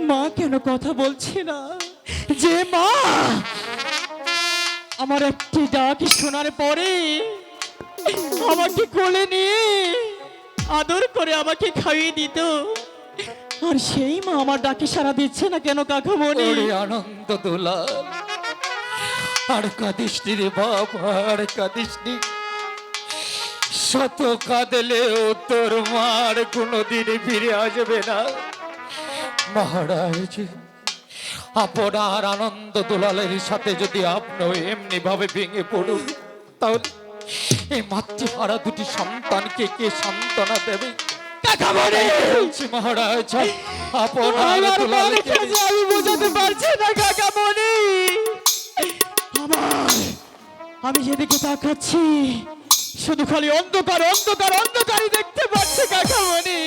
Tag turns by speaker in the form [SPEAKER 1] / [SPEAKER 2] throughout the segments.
[SPEAKER 1] মা কেন কথা বলছে না? যে মা আমার একটি ডাক শোনার পরে আমাকে কোলে নিয়ে আদর করে আমাকে খাইয়ে দিত, আর সেই মা আমার ডাকে সাড়া দিচ্ছে না কেন কাকামণি?
[SPEAKER 2] ওরে আনন্দ দুলাল, আর কাঁদিস নি রে বাপ, আর কাঁদিস নি। শত কাঁদলেও তোর মার কোনোদিন ফিরে আসবে না মহারাজ। আপনার আনন্দ দুলালের সাথে যদি আপনি এমনি ভাবে ভেঙে পড়ুন, তাহলে এই মাতৃহারা দুটি সন্তানকে কে সান্ত্বনা দেবে? বলছি মহারাজ, আপনার দুলালকে
[SPEAKER 1] আমি বোঝাতে পারছি না কাকামণি। আমি যেদিকে তাকাচ্ছি শুধু খালি অন্ধকার অন্ধকার অন্ধকারই দেখতে পাচ্ছি কাকামণি।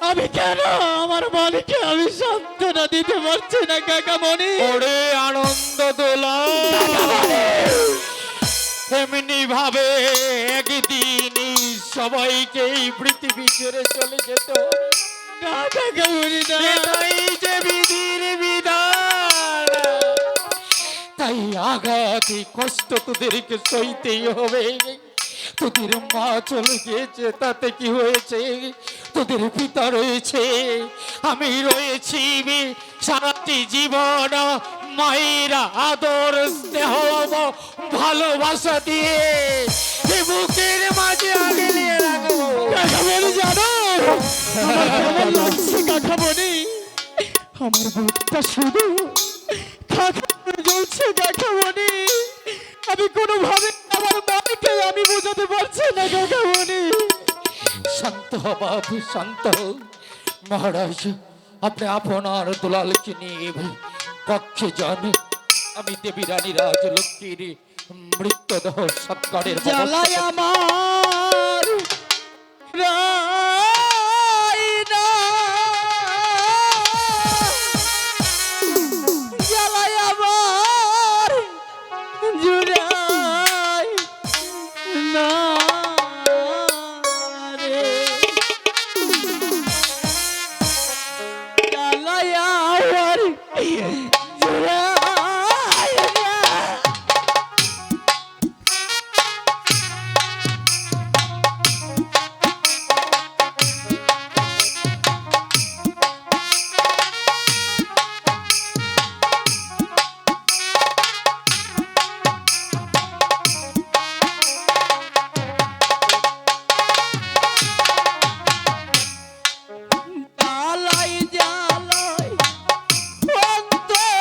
[SPEAKER 1] আমি কেন আমার মালিককে আমি সান্ত্বনা দিতে পারছি না কাকামণি?
[SPEAKER 2] ওরে আনন্দ দুলাল, এমনি ভাবে একদিন সবাইকে এই পৃথিবী ছেড়ে চলে যেত।
[SPEAKER 1] না কাকামণি না,
[SPEAKER 2] এটাই যে বিধির বিধান। তাই আঘাতে কষ্ট তোদেরকে সইতেই হবে। তোদের মা চলে গিয়েছে, তাতে কি হয়েছে? তোদের পিতা রয়েছে, আমি রয়েছি। সারাটি জীবন মায়ের আদর স্নেহ ভালোবাসা দিয়ে এ বুকের মাঝে আগলে রাখবো।
[SPEAKER 1] কাকামণি জানো আমার কেমন লাগছে কাকামণি? আমার বুকটা শুধু জ্বলছে কাকামণি। আমি কোনোভাবে আমার মাকে আমি বোঝাতে পারছি না কাকামণি।
[SPEAKER 2] শান্ত হ বাবু, শান্ত হ। মহারাজ, আপনি আপনার দুলালকে নিয়ে কক্ষে যান। আমি দেবী রানী রাজলক্ষ্মীর মৃত্যুদেহ সৎকারের
[SPEAKER 1] জ্বালায় আমার রাইনা, জ্বালায় আমার জুড়াই না রে, জ্বালায় আমার জুড়াই না। জ্বালাই জ্বালাই অন্তর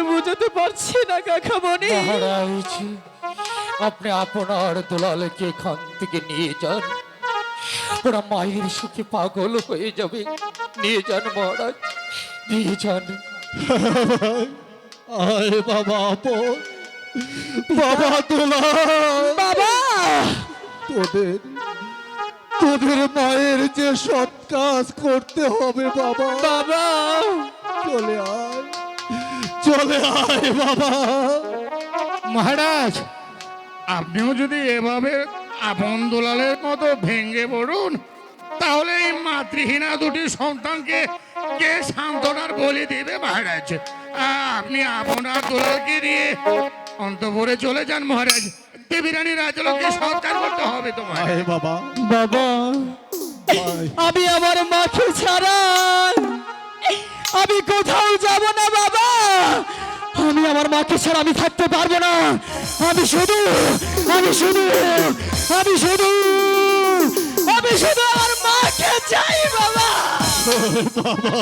[SPEAKER 1] বুঝতে পারছি না কাকামণি।
[SPEAKER 2] মহারাজ, আপনি আপনার দুলালকে এখান থেকে নিয়ে যান, ওরা মায়ের সুখে পাগল হয়ে যাবে। নিয়ে যান মহারাজ, নিয়ে যান।
[SPEAKER 3] আয় বাবা আপন, বাবা দুলাল,
[SPEAKER 1] বাবা,
[SPEAKER 3] তোদের তোদের মায়ের যে সৎ কাজ করতে হবে বাবা।
[SPEAKER 1] বাবা,
[SPEAKER 3] চলে আয়, চলে আয় বাবা।
[SPEAKER 4] মহারাজ, আপনিও যদি এভাবে আপন দুলালের মতো ভেঙে পড়ুন, তাহলে এই মাতৃহীনা দুটি সন্তানকে কে সান্ত্বনার বলি দেবে মহারাজ? আপনি আপনার দুলালকে নিয়ে অন্তপুরে চলে যান মহারাজ। দেবী রানী রাজলক্ষ্মীকে সৎকার করতে হবে তোমার।
[SPEAKER 3] আয় বাবা,
[SPEAKER 1] বাবা,
[SPEAKER 3] আয়।
[SPEAKER 1] আমি আমার মাকে ছাড়া আমি কোথাও যাব না বাবা। আমি আমার মাকে ছাড়া আমি থাকতে পারবো না। আমি শুধু আমি শুধু আমি শুধু আমি শুধু আমার মাকে চাই বাবা।
[SPEAKER 3] বাবা,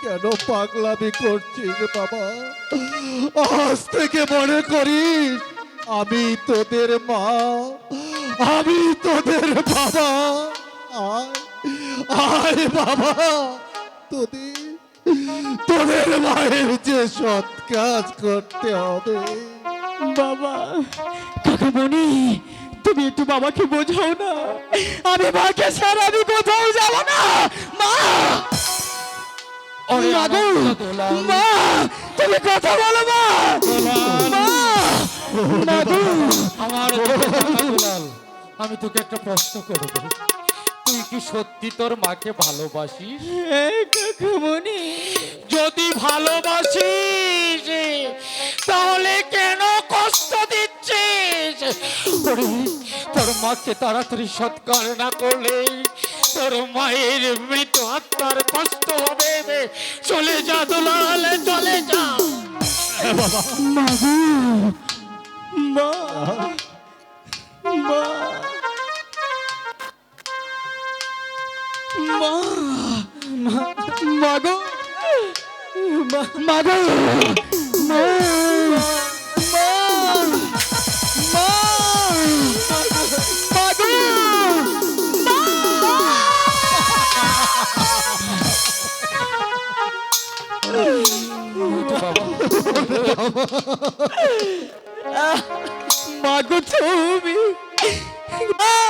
[SPEAKER 3] কেন পাগলামি করছিস বাবা? আজ থেকে মনে করিস আমি তোদের মা, আমি তোদের বাবা। আয়, আয় বাবা, তোদের মায়ের যে সৎ কাজ করতে হবে।
[SPEAKER 1] বাবা, কাকামণি, তুমি একটু বাবাকে বোঝাও না। আমি মাকে ছাড়া আমি কোথাও যাব না। মা,
[SPEAKER 2] ওরে
[SPEAKER 1] মা গো,
[SPEAKER 2] আনন্দ দুলাল,
[SPEAKER 1] মা, তুমি কথা বলো মা। মা, মা গো,
[SPEAKER 2] আমার দুলাল, আমি তোকে একটা প্রশ্ন করব, তুই কি সত্যি তোর মাকে ভালোবাসিস?
[SPEAKER 1] এই কাকামণি,
[SPEAKER 2] যদি ভালোবাসিস তাহলে কেন কষ্ট দিচ্ছিস? ওরে, তোর মাকে তাড়াতাড়ি সৎকার না করলে তোর মায়ের মৃত আত্মার কষ্ট হবে। চলে যা দুলাল, চলে যা।
[SPEAKER 1] মা গো, মা, মা, মা, মা গো, মা গো, মা, মা, মা, মা গো, মা গো তুমি, মা।